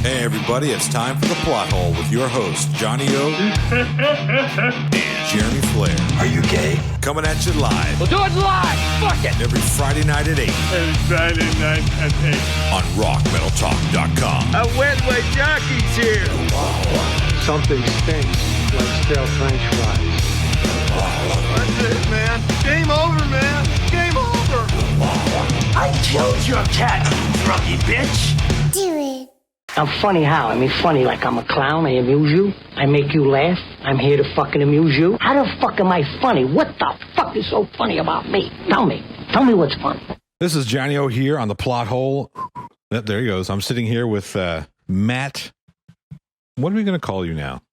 Hey everybody, it's time for the Plot Hole with your hosts, Johnny O and Jeremy Flair. Are you gay? Coming at you live. We'll do it live! Fuck it! Every Friday night at 8. Every Friday night at 8. On rockmetaltalk.com. I wet my jockey's here. Something stinks like stale French fries. That's it, man. Game over, man. Game over. I killed your cat, you drunky bitch. Do it. I'm funny how? I mean, funny like I'm a clown. I amuse you. I make you laugh. I'm here to fucking amuse you. How the fuck am I funny? What the fuck is so funny about me? Tell me. Tell me what's funny. This is Johnny O here on the Plot Hole. There he goes. I'm sitting here with Matt. What are we going to call you now?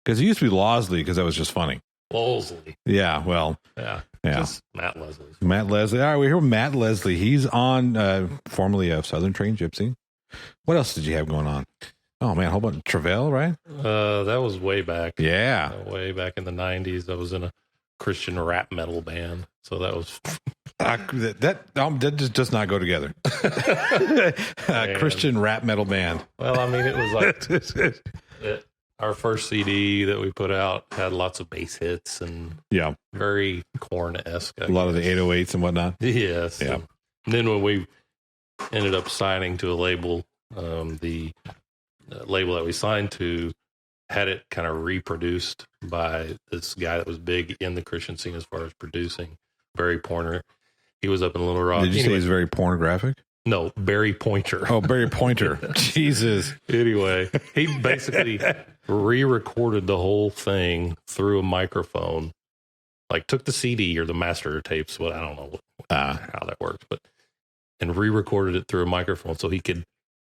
Because it used to be Losley because that was just funny. Losley. Yeah, well. Yeah. Just Matt Leslie. Matt Leslie. All right, we're here with Matt Leslie. He's on formerly of Southern Trained Gypsy. What else did you have going on? Oh, man, a whole bunch of Travail, right? That was way back. Yeah. Way back in the 90s. I was in a Christian rap metal band. So that was... that just does not go together. Christian rap metal band. Well, I mean, it was like... our first CD that we put out had lots of bass hits and very Korn-esque. A lot of the 808s and whatnot. Yes. Yeah. And then when we ended up signing to a label, the label that we signed to had it kind of reproduced by this guy that was big in the Christian scene as far as producing, Barry Pointer. He was up in Little Rock. Did you say he's very pornographic? No, Barry Pointer. Oh, Barry Pointer. Jesus. Anyway, he basically re-recorded the whole thing through a microphone. Like took the CD or the master tapes. Well, I don't know how that works, but and re-recorded it through a microphone so he could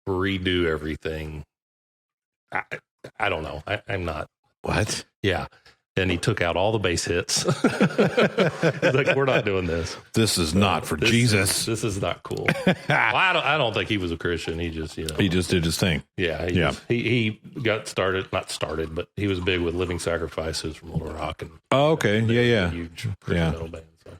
redo everything. I don't know. I'm not. What? Yeah. And he took out all the bass hits. He's like, we're not doing this. This is not for Jesus. This is not cool. Well, I don't think he was a Christian. He just, he just did his thing. Yeah. He got started, not started, but he was big with Living Sacrifices from Little Rock. And okay. Yeah. Huge Christian metal band. So.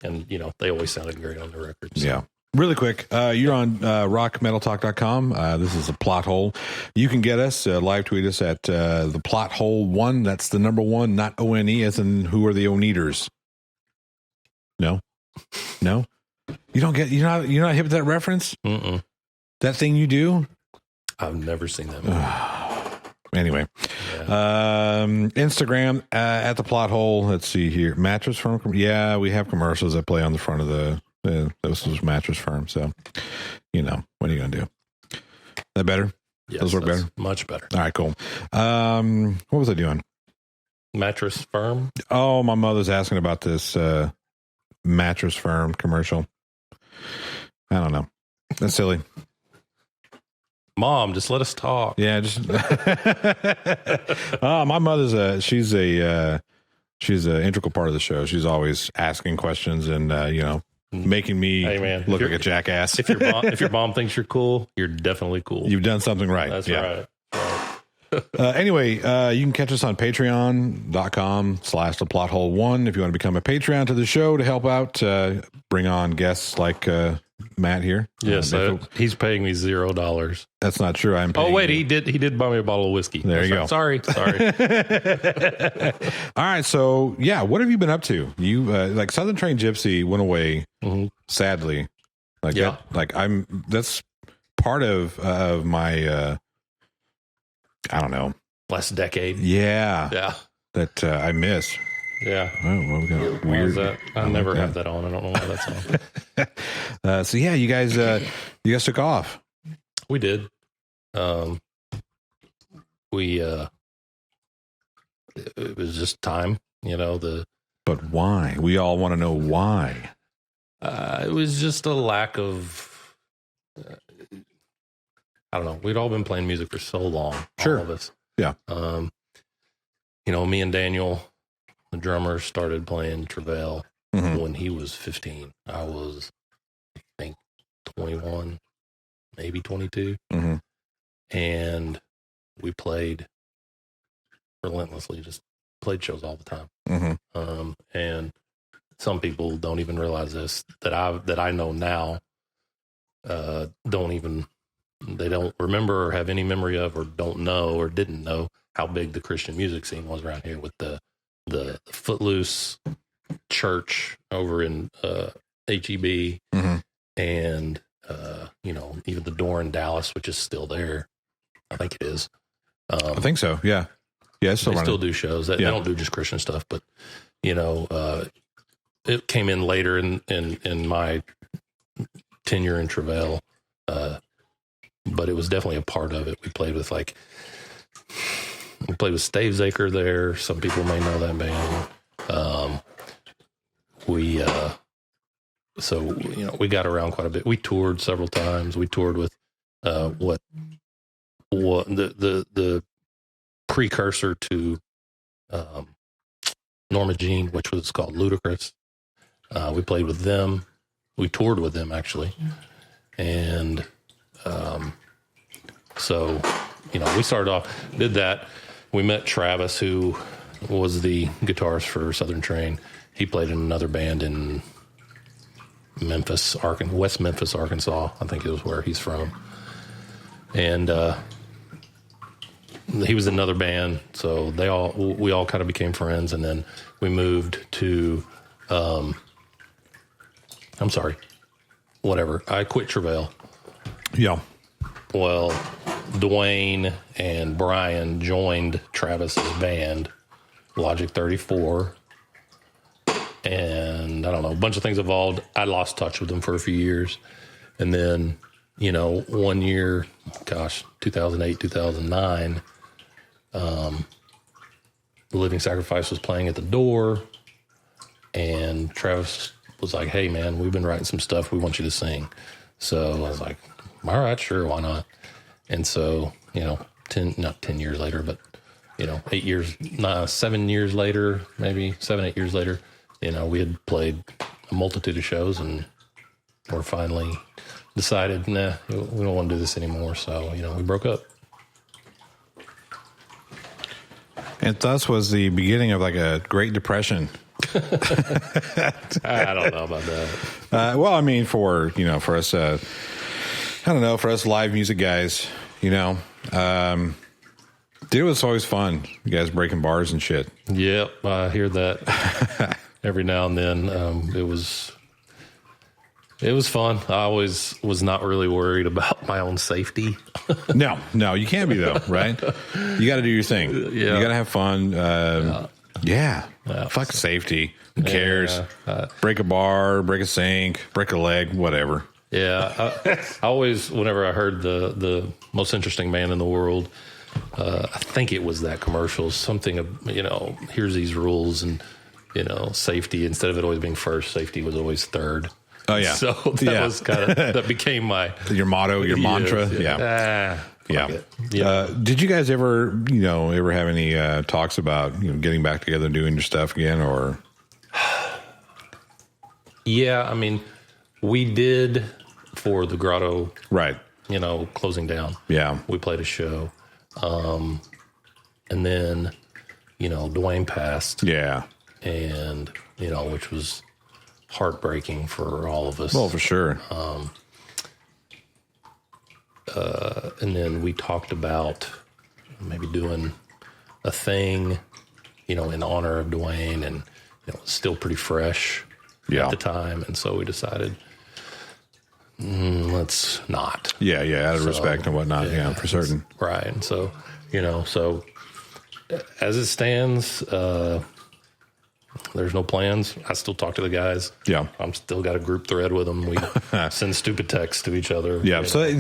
And, they always sounded great on the records. So. Yeah. Really quick, you're on rockmetaltalk.com. This is the Plot Hole. You can get us, live tweet us at the Plot Hole 1. That's the number 1, not O-N-E, as in who are the O-Neaters? No? You don't get, you're not hip with that reference? Mm-mm. That thing you do? I've never seen that movie. Anyway, Instagram at the Plot Hole. Let's see here. Mattress Firm. Yeah, we have commercials that play on the front of this was Mattress Firm. So, what are you going to do? That better? Yes, those work better? Much better. All right, cool. What was I doing? Mattress Firm? Oh, my mother's asking about this Mattress Firm commercial. I don't know. That's silly. Mom, just let us talk. Yeah, just my mother's she's an integral part of the show. She's always asking questions and making me look like a jackass. If your mom thinks you're cool, you're definitely cool. You've done something right. That's right. Anyway, you can catch us on patreon.com/theplothole1 if you want to become a Patreon to the show to help out, bring on guests like Matt here. Yes, he's paying me $0. That's not true. I'm paying. Oh wait, he did buy me a bottle of whiskey. There you go. Sorry. All right, so what have you been up to? You like Southern Trained Gypsy went away, sadly. That's part of my I don't know, last decade. Yeah. That I miss. Yeah. Oh, we got weird. That? I never have that on. I don't know why that's on. So yeah, you guys took off. We did. It was just time, But why? We all want to know why. It was just a lack of. I don't know. We'd all been playing music for so long. Sure. All of us. Yeah. Me and Daniel, the drummer, started playing Travail when he was 15. I was, I think, 21, maybe 22. And we played relentlessly, just played shows all the time. And some people don't even realize this, that I know now, don't even they don't remember or have any memory of, or don't know or didn't know how big the Christian music scene was around here with the Footloose church over in HEB, and even the Door in Dallas, which is still there. I think it is. I think so. Yeah. Yeah. It's still they running. still do shows. They don't do just Christian stuff, but it came in later in my tenure in Travail. But it was definitely a part of it. We played with Stavesacre there. Some people may know that band. We got around quite a bit. We toured several times. We toured with what the precursor to Norma Jean, which was called Ludacris. We played with them. We toured with them actually, and we started off, did that. We met Travis, who was the guitarist for Southern Train. He played in another band in Memphis, West Memphis, Arkansas. I think it was where he's from. And he was in another band, so we all kind of became friends, and then we moved to I quit Travail. Yeah. Well, Dwayne and Brian joined Travis's band, Logic 34, and I don't know, a bunch of things evolved. I lost touch with them for a few years, and then, 1 year, 2008, 2009, The Living Sacrifice was playing at the Door, and Travis was like, "Hey, man, we've been writing some stuff. We want you to sing." So I was like, "All right, sure, why not?" And so, not 10 years later, but, 7 years later, maybe 7, 8 years later, we had played a multitude of shows, and we're finally decided, we don't want to do this anymore. So, we broke up. And thus was the beginning of like a Great Depression. I don't know about that. Well, I mean, for us, I don't know, for us live music guys, it was always fun. You guys breaking bars and shit. Yep, I hear that every now and then. It was fun. I always was not really worried about my own safety. No, you can't be though, right? You got to do your thing. Yeah. You got to have fun. Yeah. Fuck safety. Who cares? Break a bar, break a sink, break a leg, whatever. Yeah. I always, whenever I heard the most interesting man in the world, I think it was that commercial, something of, here's these rules, and, safety, instead of it always being first, safety was always third. Oh yeah. So that was kind of, that became your motto, your mantra. Yeah. Did you guys ever have any talks about getting back together and doing your stuff again, or? Yeah, I mean, we did for the Grotto, right? Closing down. Yeah, we played a show, and then Dwayne passed. Yeah, and which was heartbreaking for all of us. Well, for sure. And then we talked about maybe doing a thing, in honor of Dwayne, and it's still pretty fresh at the time, and so we decided let's not. Yeah, out of respect and whatnot. Yeah, for certain. Right, and so so as it stands, there's no plans. I still talk to the guys. Yeah. I'm still got a group thread with them. We send stupid texts to each other. Yeah. So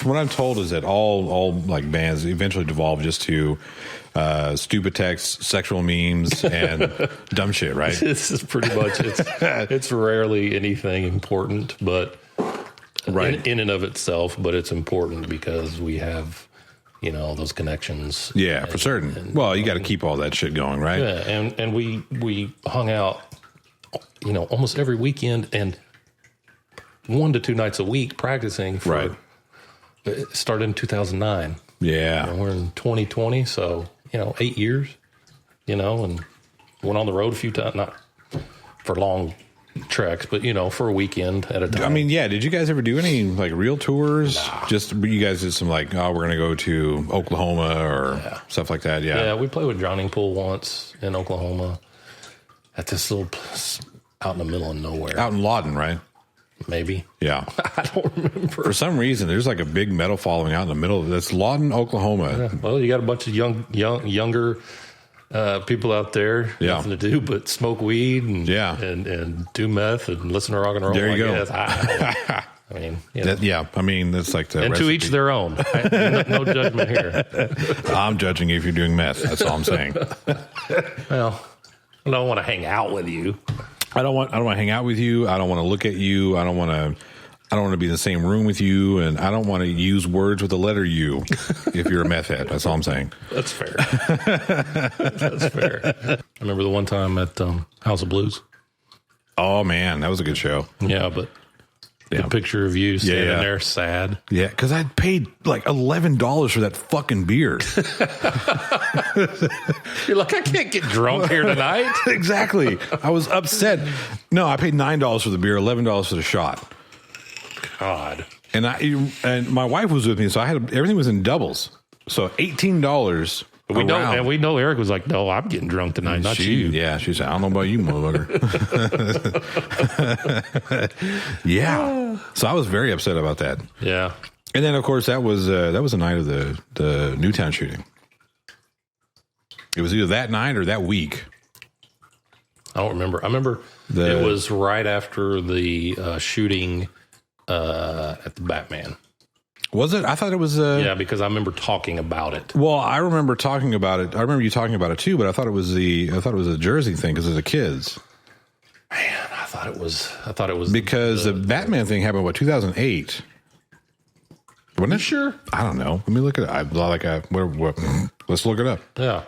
what I'm told is that all like bands eventually devolve just to stupid texts, sexual memes, and dumb shit, right? This is pretty much, it's rarely anything important, but right in and of itself, but it's important because we have, those connections. Yeah, for certain. Well, you got to keep all that shit going, right? Yeah, and we hung out, almost every weekend, and 1 to 2 nights a week practicing. Right. It started in 2009. Yeah. We're in 2020, so 8 years. And went on the road a few times, not for long treks, but for a weekend at a time. I mean, yeah. Did you guys ever do any like real tours? Nah. Just you guys did some like, we're going to go to Oklahoma or stuff like that. Yeah, we played with Drowning Pool once in Oklahoma at this little place out in the middle of nowhere. Out in Lawton, right? Maybe. Yeah. I don't remember. For some reason, there's like a big metal following out in the middle of that's Lawton, Oklahoma. Yeah. Well, you got a bunch of younger people out there, nothing to do but smoke weed and do meth and listen to rock and roll. There you go. I mean, I mean, that's like the and recipe. to each their own. No judgment here. I'm judging you if you're doing meth. That's all I'm saying. Well, I don't want to hang out with you. I don't want to hang out with you. I don't want to look at you. I don't want to be in the same room with you, and I don't want to use words with the letter U if you're a meth head. That's all I'm saying. That's fair. That's fair. I remember the one time at House of Blues. Oh man, that was a good show. Yeah, but the picture of you standing there sad. Yeah, because I paid like $11 for that fucking beer. You're like, I can't get drunk here tonight. Exactly. I was upset. No, I paid $9 for the beer, $11 for the shot. God. And my wife was with me, so I had everything was in doubles. So $18. We know Eric was like, no, I'm getting drunk tonight, not you. Yeah, she said, I don't know about you, motherfucker. Yeah. So I was very upset about that. Yeah. And then, of course, that was the night of the Newtown shooting. It was either that night or that week. I don't remember. I remember it was right after the shooting at the Batman. Was it? I thought it was. Yeah, because I remember talking about it. Well, I remember talking about it. I remember you talking about it too, but I thought it was a Jersey thing because of the kids. Man, I thought it was because the Batman thing happened. What 2008? Wasn't it? Sure. I don't know. Let me look at it. Let's look it up. Yeah,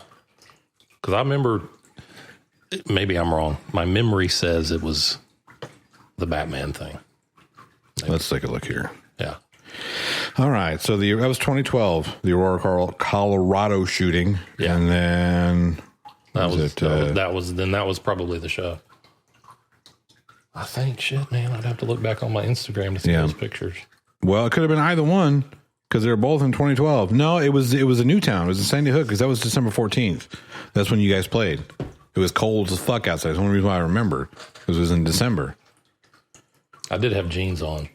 because I remember. Maybe I'm wrong. My memory says it was the Batman thing. Maybe. Let's take a look here. Yeah. All right, so that was 2012, the Aurora, Colorado shooting, and then that was probably the show. I think shit, man. I'd have to look back on my Instagram to see those pictures. Well, it could have been either one because they were both in 2012. No, it was a Newtown. It was in Sandy Hook because that was December 14th. That's when you guys played. It was cold as fuck outside. That's the only reason why I remember because it was in December. I did have jeans on.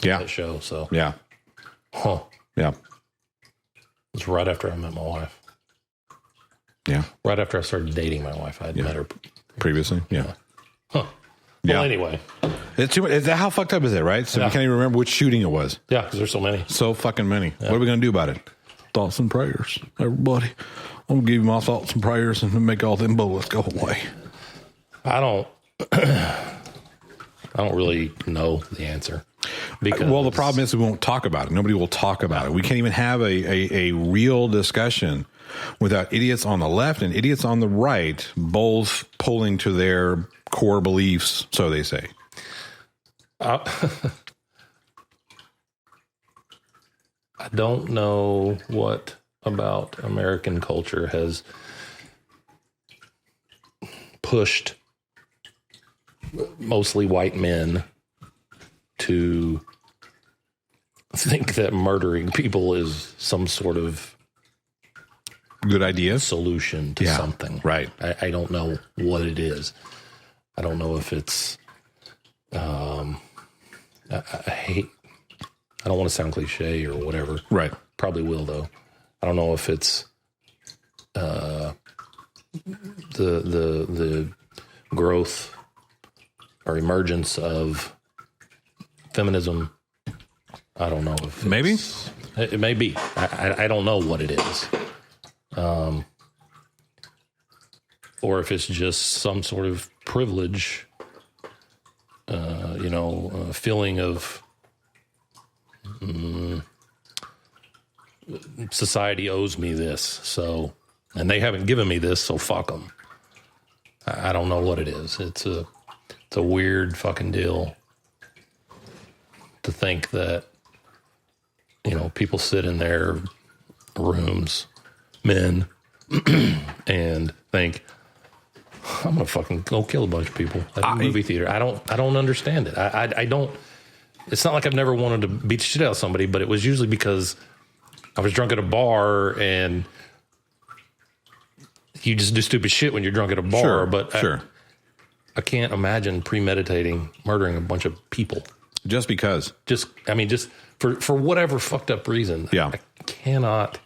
That show. So yeah. Huh. Yeah. It was right after I met my wife. Yeah. Right after I started dating my wife. I had met her previously. Yeah. Huh. Well, anyway. It's too much. Is that how fucked up is it, right? So we can't even remember which shooting it was. Yeah, because there's so many. So fucking many. Yeah. What are we going to do about it? Thoughts and prayers, everybody. I'm going to give you my thoughts and prayers and make all them bullets go away. I don't really know the answer. Because the problem is we won't talk about it. Nobody will talk about it. We can't even have a real discussion without idiots on the left and idiots on the right both pulling to their core beliefs, so they say. I don't know what about American culture has pushed mostly white men to think that murdering people is some sort of good idea solution to something. Right. I don't know what it is. I don't know if it's I don't want to sound cliche or whatever. Right. Probably will though. I don't know if it's the growth or emergence of feminism. I don't know if maybe it may be. I don't know what it is, or if it's just some sort of privilege. Feeling of society owes me this, so and they haven't given me this, so fuck them. I don't know what it is. It's a weird fucking to think that, people sit in their rooms, men, and think, I'm gonna fucking go kill a bunch of people at a movie theater. I don't understand it. I don't. It's not like I've never wanted to beat the shit out of somebody, but it was usually because I was drunk at a bar, and you just do stupid shit when you're drunk at a bar. Sure, but sure. I can't imagine premeditating murdering a bunch of people just because. Just for whatever fucked up reason. Yeah, I cannot.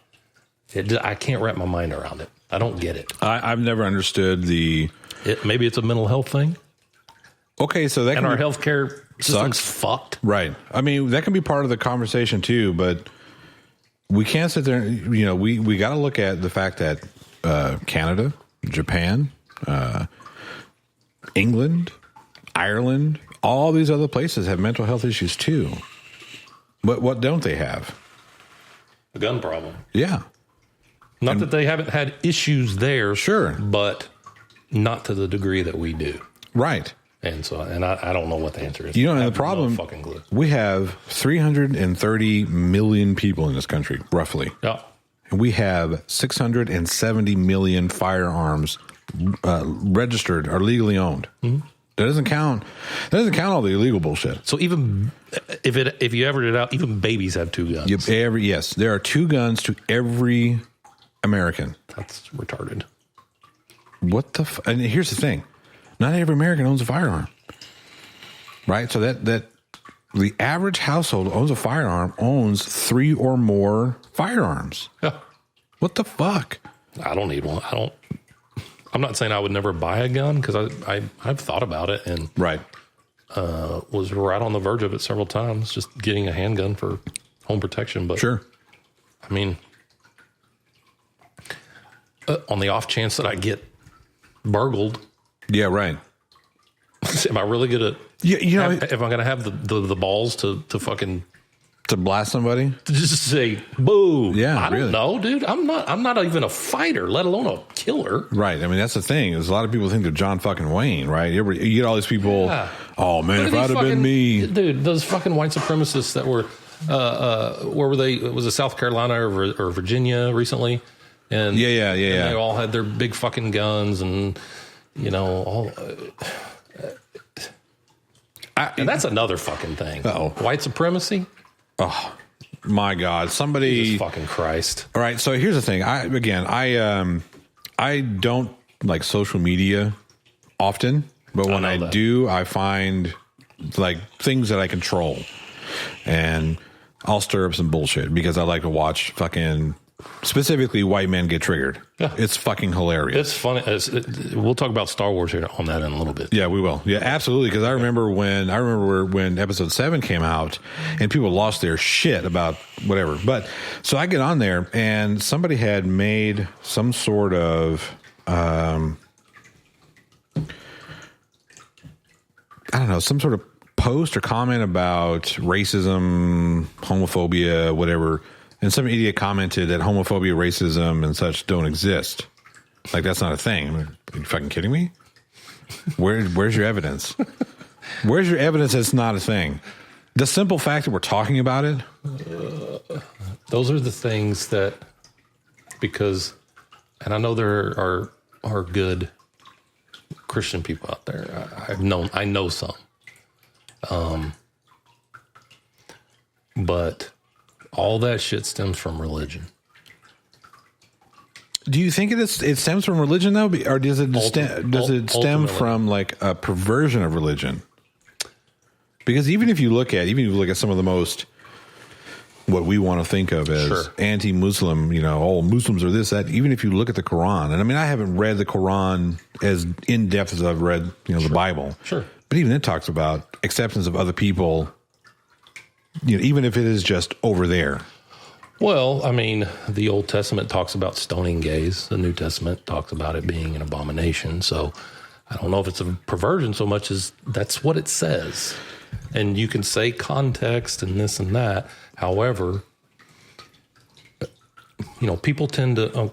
I can't wrap my mind around it. I don't get it. I've never understood maybe it's a mental health thing. Okay, so that and our healthcare system's fucked. Right. I mean, that can be part of the conversation too, but we can't sit there. You know, we got to look at the fact that Canada, Japan, England, Ireland, all these other places have mental health issues too. But what don't they have? A gun problem. Yeah. Not that they haven't had issues there, sure, but not to the degree that we do. Right. And so, I don't know what the answer is. You know, and the problem, no fucking clue. We have 330 million people in this country, roughly. Yeah. And we have 670 million firearms registered or legally owned. Mm-hmm. That doesn't count. That doesn't count all the illegal bullshit. So even if you average it out, even babies have 2 guns. Yes, there are 2 guns to every American. That's retarded. What the? And here's the thing: not every American owns a firearm, right? So that the average household owns a firearm owns 3 or more firearms. Yeah. What the fuck? I don't need one. I'm not saying I would never buy a gun because I've thought about it and right was right on the verge of it several times, just getting a handgun for home protection. But sure, I mean, on the off chance that I get burgled, yeah, right. Am I really gonna? You know, if I'm gonna have the balls to fucking to blast somebody, to just say boo? Yeah, I don't know, dude. I'm not even a fighter, let alone a killer. Right. I mean, that's the thing. Is a lot of people think they're John fucking Wayne, right? You get all these people. Yeah. Oh man, if I'd have been me, dude. Those fucking white supremacists that were, where were they? Was it South Carolina or Virginia recently? And yeah. They all had their big fucking guns, and you know all. And that's another fucking thing. Uh-oh. White supremacy. Oh my God! Somebody, Jesus fucking Christ! All right, so here's the thing. I don't like social media often, but when I do, I find like things that I control, and I'll stir up some bullshit because I like to watch fucking specifically white men get triggered. Yeah. It's fucking hilarious. It's funny. We'll talk about Star Wars here on that in a little bit. Yeah, we will. Yeah, absolutely. Because I remember when Episode 7 came out, and people lost their shit about whatever. But so I get on there, and somebody had made some sort of I don't know, some sort of post or comment about racism, homophobia, whatever. And some idiot commented that homophobia, racism, and such don't exist. Like, that's not a thing. I mean, are you fucking kidding me? Where's your evidence? Where's your evidence that it's not a thing? The simple fact that we're talking about it? Those are the things that, because, and I know there are good Christian people out there. I know some. But all that shit stems from religion. Do you think it stems from religion though, or does it stem from like a perversion of religion? Because even if you look at some of the most what we want to think of as anti-Muslim, you know, oh, Muslims are this, that. Even if you look at the Quran, and I mean, I haven't read the Quran as in depth as I've read, you know, the Bible. Sure, but even it talks about acceptance of other people. You know, even if it is just over there. Well, I mean, the Old Testament talks about stoning gays. The New Testament talks about it being an abomination. So I don't know if it's a perversion so much as that's what it says. And you can say context and this and that. However, you know, people tend to,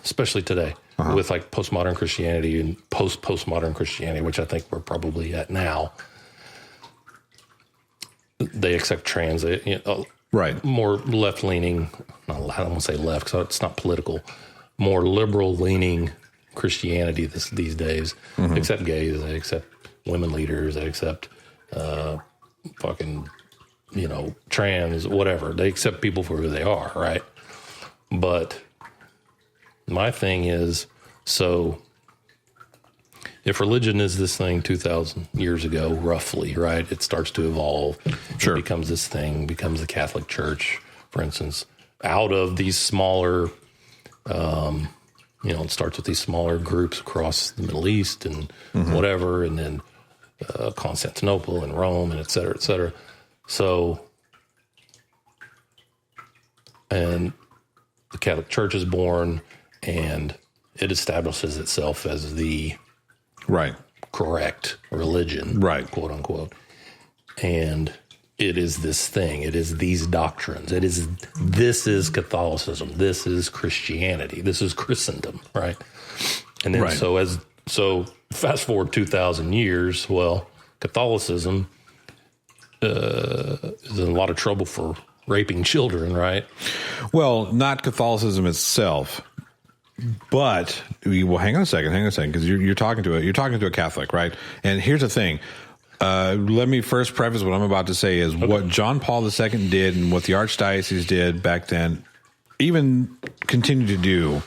especially today, with like postmodern Christianity and postmodern Christianity, which I think we're probably at now. They accept trans, you know, right? More left leaning. I don't want to say left because it's not political. More liberal leaning Christianity these days. They accept gays, they accept women leaders, they accept fucking, trans, whatever. They accept people for who they are, right? But my thing is, so if religion is this thing 2,000 years ago, roughly, right? It starts to evolve. Sure. It becomes this thing, becomes the Catholic Church, for instance, out of these smaller, it starts with these smaller groups across the Middle East and whatever, and then Constantinople and Rome and et cetera, et cetera. So, and the Catholic Church is born, and it establishes itself as the correct religion, quote unquote. And it is this thing. It is these doctrines. This is Catholicism. This is Christianity. This is Christendom, right? And then so fast forward 2,000 years. Well, Catholicism is in a lot of trouble for raping children, right? Well, not Catholicism itself, but hang on a second, because you're talking to a Catholic, right? And here's the thing. Let me first preface what I'm about to say is what John Paul II did and what the Archdiocese did back then, even continue to do.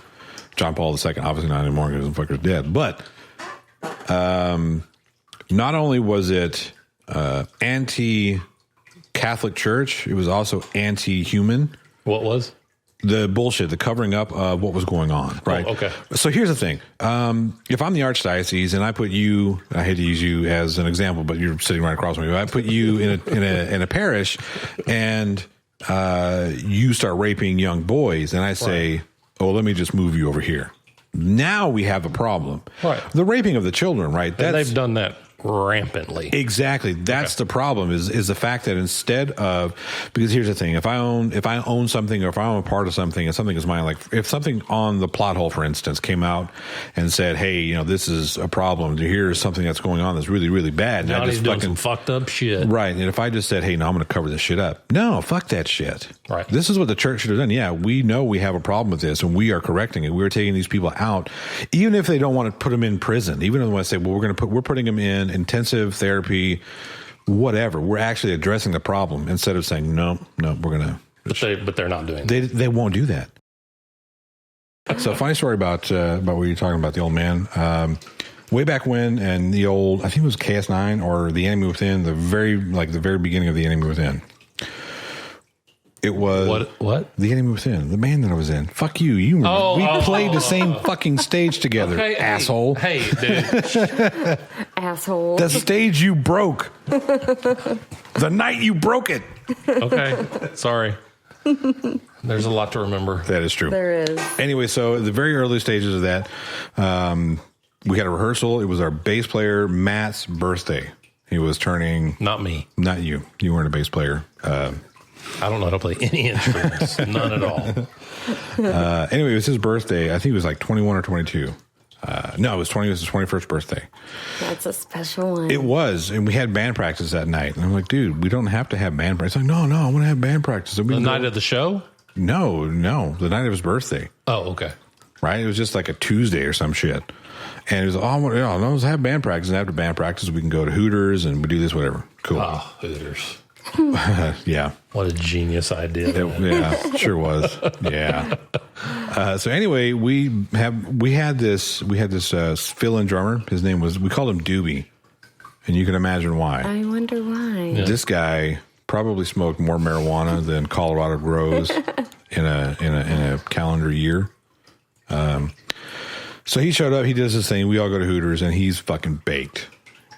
John Paul II, obviously not anymore because the fucker's dead, but not only was it anti-Catholic Church, it was also anti-human. What was? The bullshit, the covering up of what was going on, right? Oh, okay. So here's the thing. If I'm the Archdiocese and I put you, I hate to use you as an example, but you're sitting right across from me. I put you in a parish and you start raping young boys and I say, oh, let me just move you over here. Now we have a problem. Right. The raping of the children, right? And they've done that rampantly. Exactly. That's the problem is the fact that instead of, because here's the thing, if I own something or if I'm a part of something and something is mine, like if something on the Plot Hole, for instance, came out and said, hey, this is a problem. Here's something that's going on that's really, really bad. Now he's doing some fucked up shit. Right. And if I just said, hey, no, I'm going to cover this shit up. No, fuck that shit. Right. This is what the church should have done. Yeah, we know we have a problem with this and we are correcting it. We're taking these people out, even if they don't want to put them in prison, even if they want to say, well, we're putting them in intensive therapy, whatever. We're actually addressing the problem instead of saying, no, we're going to. But they're not doing that. They won't do that. So funny story about what you're talking about, the old man. Way back when, and the old, I think it was KS9 or The Enemy Within, the very beginning of The Enemy Within. It was what? The Enemy Within, the band that I was in. Fuck you. We played the same fucking stage together, asshole. Hey, dude. Asshole. The stage you broke. The night you broke it. Okay. Sorry. There's a lot to remember. That is true. There is. Anyway, so the very early stages of that, we had a rehearsal. It was our bass player, Matt's birthday. He was turning... Not me. Not you. You weren't a bass player. I don't know how to play any instruments. None at all. Anyway, it was his birthday. I think he was like 21 or 22. No, it was 20. It was his 21st birthday. That's a special one. It was. And we had band practice that night. And I'm like, dude, we don't have to have band practice. He's like, no, I want to have band practice. The night of the show? No. The night of his birthday. Oh, okay. Right? It was just like a Tuesday or some shit. And he was like, let's have band practice. And after band practice, we can go to Hooters and we do this, whatever. Cool. Oh, Hooters. Yeah. What a genius idea. Yeah, sure was. Yeah. So anyway, we had this fill-in drummer. His name was, we called him Doobie. And you can imagine why. I wonder why. Yeah. This guy probably smoked more marijuana than Colorado grows in a calendar year. So he showed up, he does this thing, we all go to Hooters, and he's fucking baked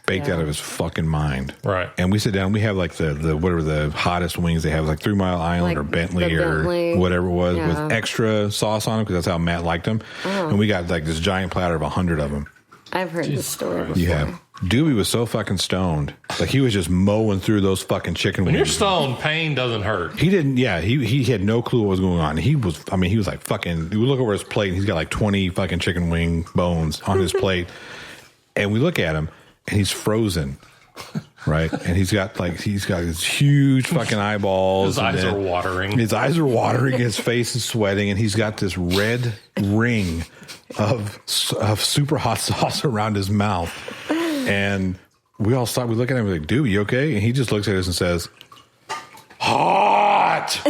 out of his fucking mind. Right. And we sit down, we have like the whatever the hottest wings they have, like 3 Mile Island, like, or Bentley or whatever it was, with extra sauce on them, because that's how Matt liked them. Oh. And we got like this giant platter of 100 of them. I've heard this story before. Yeah. Doobie was so fucking stoned. Like he was just mowing through those fucking chicken wings. When you're stoned, pain doesn't hurt. He didn't, he had no clue what was going on. He was like fucking, we look over his plate and he's got like 20 fucking chicken wing bones on his plate. And we look at him and he's frozen. right? And he's got his huge fucking eyeballs. His eyes are watering. His eyes are watering. His face is sweating, and he's got this red ring of super hot sauce around his mouth. And we all stop. We look at him like, "Dude, you okay?" And he just looks at us and says, "Hot."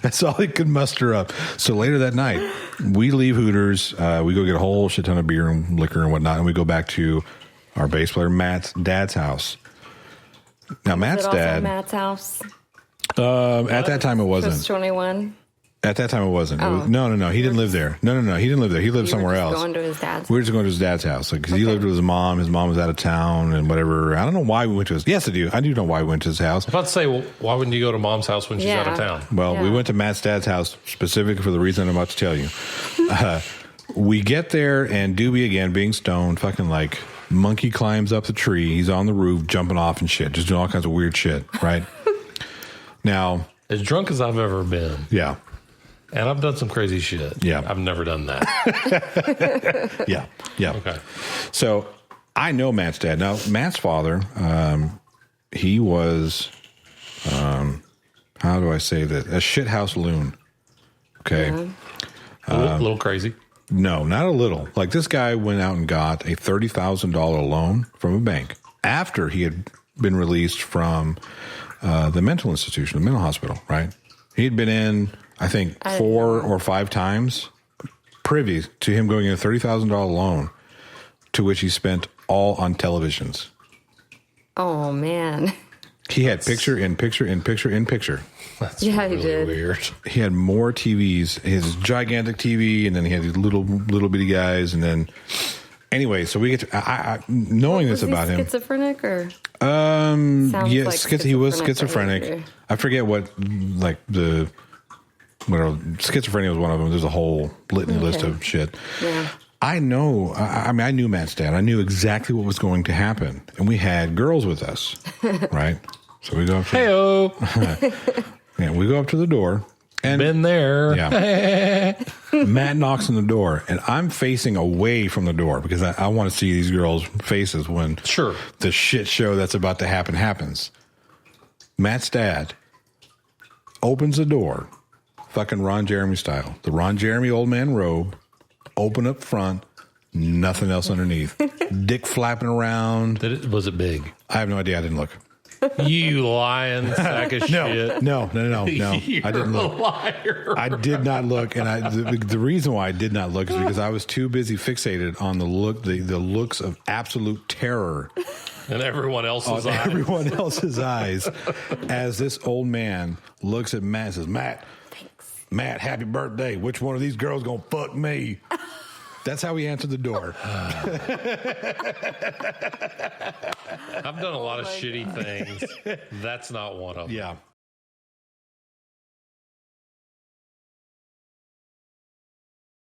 That's all he could muster up. So later that night, we leave Hooters. We go get a whole shit ton of beer and liquor and whatnot, and we go back to our bass player Matt's dad's house. Now, Matt's dad. Matt's house. At that time, it Was wasn't. 21. At that time, it wasn't. Oh. It was, no. He didn't live there. No. He didn't live there. He lived somewhere else. Going to his dad's. We were just going to his dad's house, because he lived with his mom. His mom was out of town and whatever. I don't know why we went to his. Yes, I do. I do know why we went to his house. I was about to say, well, why wouldn't you go to mom's house when she's out of town? Well, we went to Matt's dad's house specifically for the reason I'm about to tell you. We get there, and Doobie, again, being stoned, fucking like monkey climbs up the tree. He's on the roof, jumping off and shit, just doing all kinds of weird shit, right? Now, as drunk as I've ever been. Yeah. And I've done some crazy shit. Yeah. I've never done that. Yeah. Okay. So I know Matt's dad. Now, Matt's father, he was, how do I say that? A shithouse loon. Okay. A little crazy. No, not a little. Like, this guy went out and got a $30,000 loan from a bank after he had been released from the mental institution, the mental hospital, right? He had been in, I think, 4 or 5 times privy to him going in a $30,000 loan, to which he spent all on televisions. Oh, man. He had picture in picture in picture in picture. That's Yeah, really he did. weird. He had more TVs, his gigantic TV, and then he had these little bitty guys, and then anyway, so we get to knowing this about him. Schizophrenic or? Yes, like he was schizophrenic schizophrenic. behavior. I forget what, like schizophrenia was one of them. There's a whole litany list of shit. Yeah. I know. I mean, I knew Matt's dad. I knew exactly what was going to happen, and we had girls with us, right? So we go up. Yeah, we go up to the door. And been there. Yeah. Matt knocks on the door, and I'm facing away from the door because I want to see these girls' faces when the shit show that's about to happen happens. Matt's dad opens the door, fucking Ron Jeremy style. The Ron Jeremy old man robe, open up front, nothing else underneath. Dick flapping around. Was it big? I have no idea. I didn't look. You lying sack of shit. No. You're I didn't look. A liar. I did not look, and the reason why I did not look is because I was too busy fixated on the looks of absolute terror in everyone else's eyes. Everyone else's eyes, as this old man looks at Matt and says, Matt, happy birthday. Which one of these girls gonna fuck me? That's how he answered the door. I've done a lot of shitty things. That's not one of them. Yeah.